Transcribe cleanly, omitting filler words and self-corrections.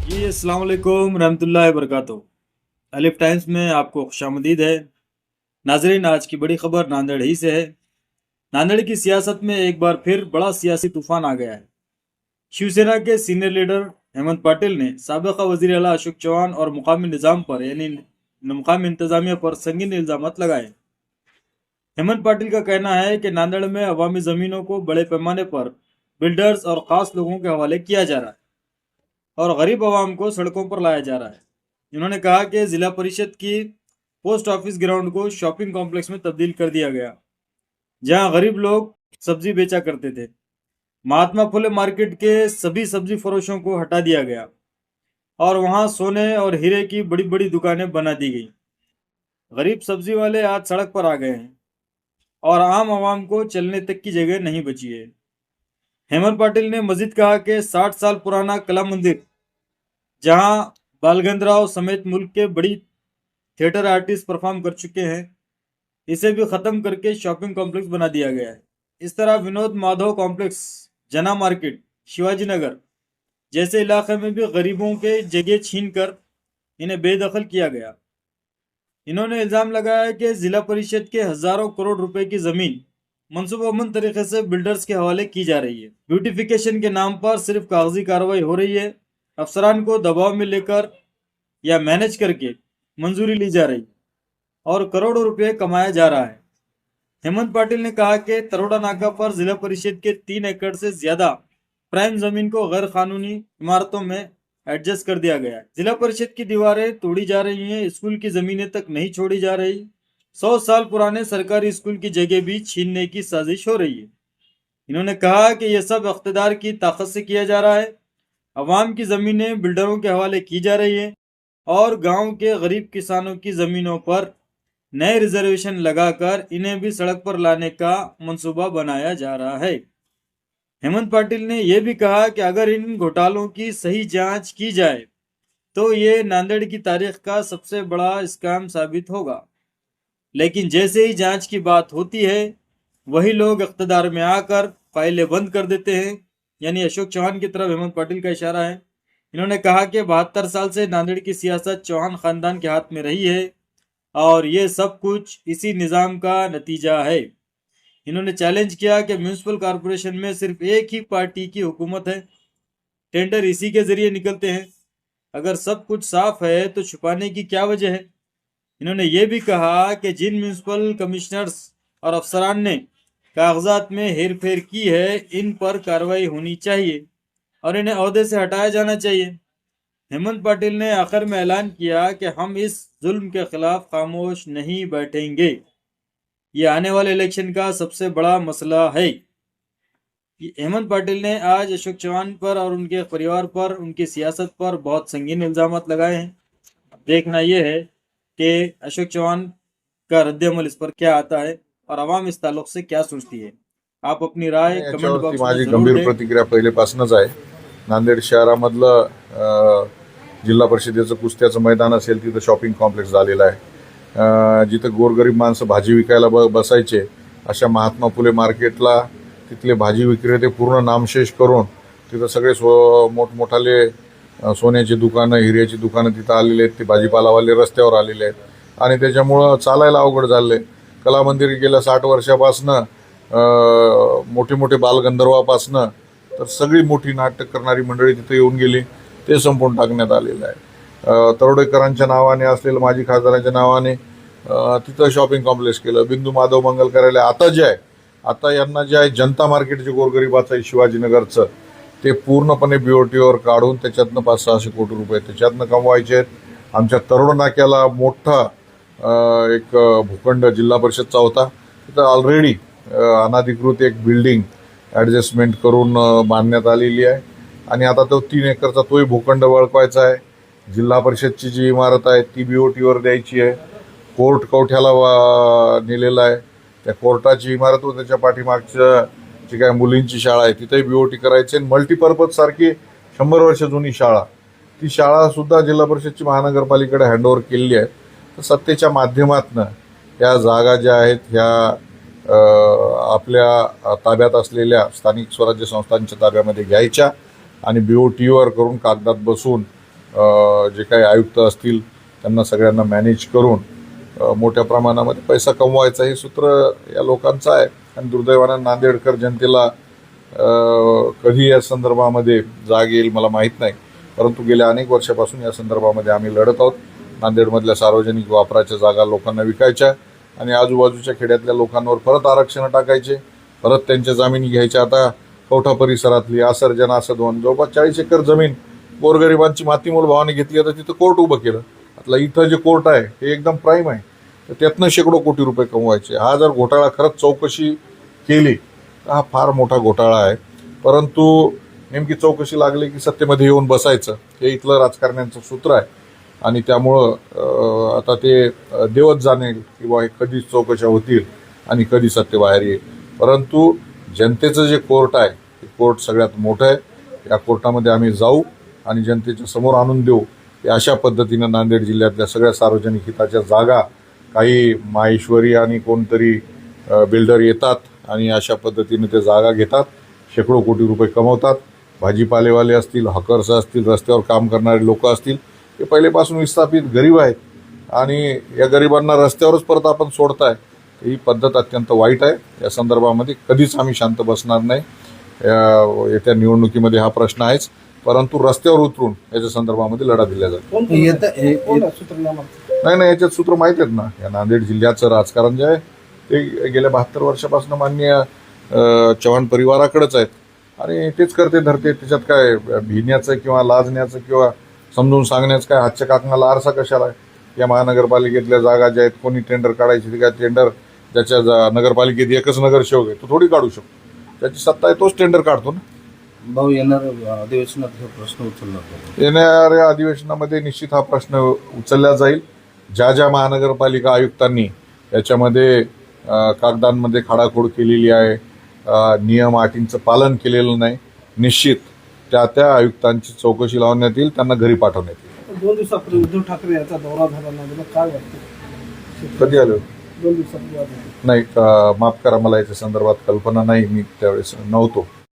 जी अस्सलाम वालेकुम रहमतुल्लाहि वबरकातुहू। अलिफ टाइम्स में आपको खुशामदीद है। नाजरीन, आज की बड़ी खबर नांदेड़ ही से है। नांदेड़ की सियासत में एक बार फिर बड़ा सियासी तूफान आ गया है। शिवसेना के सीनियर लीडर हेमंत पाटिल ने साबिका वजीर आला अशोक चौहान और मुकामी निज़ाम पर यानी मुकामी इंतजामिया पर संगीन इल्जामात लगाए। हेमंत पाटिल का कहना है कि नांदेड़ में अवामी जमीनों को बड़े पैमाने पर बिल्डर्स और खास लोगों के हवाले किया जा रहा है और गरीब आवाम को सड़कों पर लाया जा रहा है। उन्होंने कहा कि जिला परिषद की पोस्ट ऑफिस ग्राउंड को शॉपिंग कॉम्प्लेक्स में तब्दील कर दिया गया, जहां गरीब लोग सब्जी बेचा करते थे। महात्मा फुले मार्केट के सभी सब्जी फरोशों को हटा दिया गया और वहां सोने और हीरे की बड़ी बड़ी दुकानें बना दी गई। गरीब सब्जी वाले आज सड़क पर आ गए हैं और आम आवाम को चलने तक की जगह नहीं बची है। हेमंत पाटिल ने मजीद कहा कि 60 साल पुराना कला मंदिर, जहां बालगंधराव समेत मुल्क के बड़ी थिएटर आर्टिस्ट परफॉर्म कर चुके हैं, इसे भी खत्म करके शॉपिंग कॉम्प्लेक्स बना दिया गया है। इस तरह विनोद माधव कॉम्प्लेक्स, जना मार्केट, शिवाजी नगर जैसे इलाके में भी गरीबों के जगह छीन कर इन्हें बेदखल किया गया। इन्होंने इल्जाम लगाया कि जिला परिषद के हजारों करोड़ रुपए की जमीन मनसूबाबंद तरीके से बिल्डर्स के हवाले की जा रही है। ब्यूटिफिकेशन के नाम पर सिर्फ कागजी कार्रवाई हो रही है। अफसरान को दबाव में लेकर या मैनेज करके मंजूरी ली जा रही और करोड़ों रुपए कमाया जा रहा है। हेमंत पाटिल ने कहा कि तरोड़ा नाका पर जिला परिषद के 3 एकड़ से ज्यादा प्राइम जमीन को गैर कानूनी इमारतों में एडजस्ट कर दिया गया है। जिला परिषद की दीवारें तोड़ी जा रही हैं, स्कूल की जमीनें तक नहीं छोड़ी जा रही। 100 साल पुराने सरकारी स्कूल की जगह भी छीनने की साजिश हो रही है। इन्होंने कहा कि यह सब इख्तिदार की ताकत से किया जा रहा है। अवाम की जमीनें बिल्डरों के हवाले की जा रही है और गांव के गरीब किसानों की जमीनों पर नए रिजर्वेशन लगाकर इन्हें भी सड़क पर लाने का मंसूबा बनाया जा रहा है। हेमंत पाटिल ने यह भी कहा कि अगर इन घोटालों की सही जांच की जाए तो ये नांदेड़ की तारीख का सबसे बड़ा स्कैम साबित होगा। लेकिन जैसे ही जांच की बात होती है, वही लोग इख्तिदार में आकर फाइलें बंद कर देते हैं। यानी अशोक चौहान की तरफ हेमंत पाटिल का इशारा है। इन्होंने कहा कि 72 साल से नांदेड़ की सियासत चौहान खानदान के हाथ में रही है और ये सब कुछ इसी निज़ाम का नतीजा है। इन्होंने चैलेंज किया कि म्यूनिसिपल कॉरपोरेशन में सिर्फ एक ही पार्टी की हुकूमत है, टेंडर इसी के जरिए निकलते हैं। अगर सब कुछ साफ है तो छुपाने की क्या वजह है। इन्होंने ये भी कहा कि जिन म्यूनिसिपल कमिश्नर्स और अफसरान ने कागजात में हेर फेर की है, इन पर कार्रवाई होनी चाहिए और इन्हें ओहदे से हटाया जाना चाहिए। हेमंत पाटिल ने आखिर में ऐलान किया कि हम इस जुल्म के खिलाफ खामोश नहीं बैठेंगे। ये आने वाले इलेक्शन का सबसे बड़ा मसला है। हेमंत पाटिल ने आज अशोक चौहान पर और उनके परिवार पर, उनकी सियासत पर बहुत संगीन इल्जामात लगाए हैं। देखना यह है कि अशोक चौहान का रद्द-ए-अमल इस पर क्या आता है और आवाम इस ताल्लुक से क्या सोचती है। आप अपनी राय कमेंट याच्यावरती बॉक्स में माझी जरूर गंभीर दें। प्रतिक्रिया पहिलेपासूनच आहे। नांदेड शहरामधलं जिल्हा परिषदेचं कुस्त्याचं मैदान असेल, तिथं शॉपिंग कॉम्प्लेक्स झालेलं आहे। जिथं गोरगरीब माणसं भाजी विकायला बसायचे, अशा महात्मा फुले मार्केटला तिथले भाजी विक्रेते पूर्ण नामशेष करून तिथं सगळे मोठमोठाले सोन्याची दुकानं, हिऱ्याची दुकानं तिथं आलेले आहेत। ते भाजीपालावाले रस्त्यावर आलेले आहेत आणि त्याच्यामुळं चालायला अवघड झाले। कला मंदिर गेल्या 60 वर्षापासनं मोठे मोठे बालगंधर्वापासनं तर सगळी मोठी नाटक करणारी मंडळी तिथे येऊन गेली, ते संपवून टाकण्यात आलेलं आहे। तरोडेकरांच्या नावाने असलेलं, माजी खासदारांच्या नावाने तिथं शॉपिंग कॉम्प्लेक्स केलं। बिंदू माधव मंगल कार्यालय आता जे आहे, आता यांना जे आहे जनता मार्केट जे गोरगरिबाचं आहे शिवाजीनगरचं, ते पूर्णपणे बीओटीवर काढून त्याच्यातनं 500-600 कोटी रुपये त्याच्यातनं कमवायचे आहेत। आमच्या तरोड नाक्याला मोठा एक भूखंड जिल्हा परिषदचा होता, तिथं ऑलरेडी अनाधिकृत एक बिल्डिंग ॲडजस्टमेंट करून बांधण्यात आलेली आहे आणि आता तो 3 एकरचा तोही भूखंड वळवायचा आहे। जिल्हा परिषदची जी इमारत आहे ती बीओटीवर द्यायची आहे। कोर्ट कवठ्याला नेलेला आहे, त्या कोर्टाची इमारत व त्याच्या पाठीमागचं जी काय मुलींची शाळा आहे तिथेही बीओटी करायची आहे। मल्टीपर्पज सारखी 100 वर्ष जुनी शाळा, ती शाळा सुद्धा जिल्हा परिषदची महानगरपालिकेकडे हँडओव्हर केलेली आहे। तर सत्तेच्या माध्यमातून या जागा ज्या आहेत ह्या आपल्या ताब्यात असलेल्या स्थानिक स्वराज्य संस्थांच्या ताब्यामध्ये घ्यायच्या आणि बीओटीवर करून कागदात बसून जे काही आयुक्त असतील त्यांना सगळ्यांना मॅनेज करून मोठ्या प्रमाणामध्ये पैसा कमवायचा हे सूत्र या लोकांचं आहे. आणि दुर्दैवानं नांदेडकर जनतेला कधी या संदर्भामध्ये जाग येईल मला माहीत नाही, परंतु गेल्या अनेक वर्षापासून या संदर्भामध्ये आम्ही लढत आहोत. नांदेडमधल्या सार्वजनिक वापराच्या जागा लोकांना विकायच्या आणि आजूबाजूच्या खेड्यातल्या लोकांवर परत आरक्षण टाकायचे, परत त्यांच्या जमिनी घ्यायच्या. आता कवठा परिसरातली आसर्जन आसदवन जवळपास 40 एकर जमीन गोरगरिबांची मातीमोल भावाने घेतली, आता तिथं कोर्ट उभं केलं. आता इथं जे कोर्ट आहे हे एकदम प्राईम आहे, तर त्यातनं शेकडो कोटी रुपये कमवायचे. हा जर घोटाळा खरंच चौकशी केली तर हा फार मोठा घोटाळा आहे. परंतु नेमकी चौकशी लागली की सत्तेमध्ये येऊन बसायचं हे इथलं राजकारण्यांचं सूत्र आहे. आणि त्यामुळं आता ते देवच जाणेल किंवा हे कधी चौकशा होतील आणि कधी सत्य बाहेर येईल. परंतु जनतेचं जे कोर्ट आहे ते कोर्ट सगळ्यात मोठं आहे. या कोर्टामध्ये आम्ही जाऊ आणि जनतेच्या समोर आणून देऊ. अशा पद्धतीनं नांदेड जिल्ह्यातल्या सगळ्या सार्वजनिक हिताच्या जागा काही माहेश्वरी आणि कोणतरी बिल्डर येतात आणि अशा पद्धतीने ते जागा घेतात, शेकडो कोटी रुपये कमवतात. भाजीपालेवाले असतील, हॉकर्स असतील, रस्त्यावर काम करणारे लोक असतील, हे पहिलेपासून विस्थापित गरीब आहेत आणि या गरिबांना रस्त्यावरच परत आपण सोडताय. ही पद्धत अत्यंत वाईट आहे. या संदर्भामध्ये कधीच आम्ही शांत बसणार नाही. येत्या निवडणुकीमध्ये हा प्रश्न आहेच, परंतु रस्त्यावर उतरून याच्या संदर्भामध्ये लढा दिला जातो. नाही, याच्यात सूत्र माहिती आहेत ना. या नांदेड जिल्ह्याचं राजकारण जे आहे ते गेल्या 72 वर्षापासून माननीय चव्हाण परिवाराकडेच आहेत आणि तेच करते धरते. त्याच्यात काय भिण्याचं किंवा लाजण्याचं किंवा समजून सांगण्याचं काय हातच्या काकणाला आरसा कशाला आहे. या महानगरपालिकेतल्या जागा ज्या आहेत कोणी टेंडर काढायची, ते काय टेंडर ज्याच्या नगरपालिकेत एकच नगरसेवक आहे तो थोडी काढू शकतो. ज्याची सत्ता आहे तोच टेंडर काढतो ना. भाऊ, येणाऱ्या अधिवेशनात हा प्रश्न उचलला जातो. येणाऱ्या अधिवेशनामध्ये निश्चित हा प्रश्न उचलला जाईल. ज्या महानगरपालिका आयुक्तांनी याच्यामध्ये कागदांमध्ये खाडाखोड केलेली आहे, नियम अटींचं पालन केलेलं नाही, निश्चित त्या आयुक्तांची चौकशी लावण्यात येईल, त्यांना घरी पाठवण्यात येईल. 2 दिवसापूर्वी उद्धव ठाकरे यांचा दौरा झाला नाही, काय वाटतं? कधी आलो? 2 दिवसापूर्वी. नाही, माफ करा, मला याच्या संदर्भात कल्पना नाही, मी त्यावेळेस नव्हतो.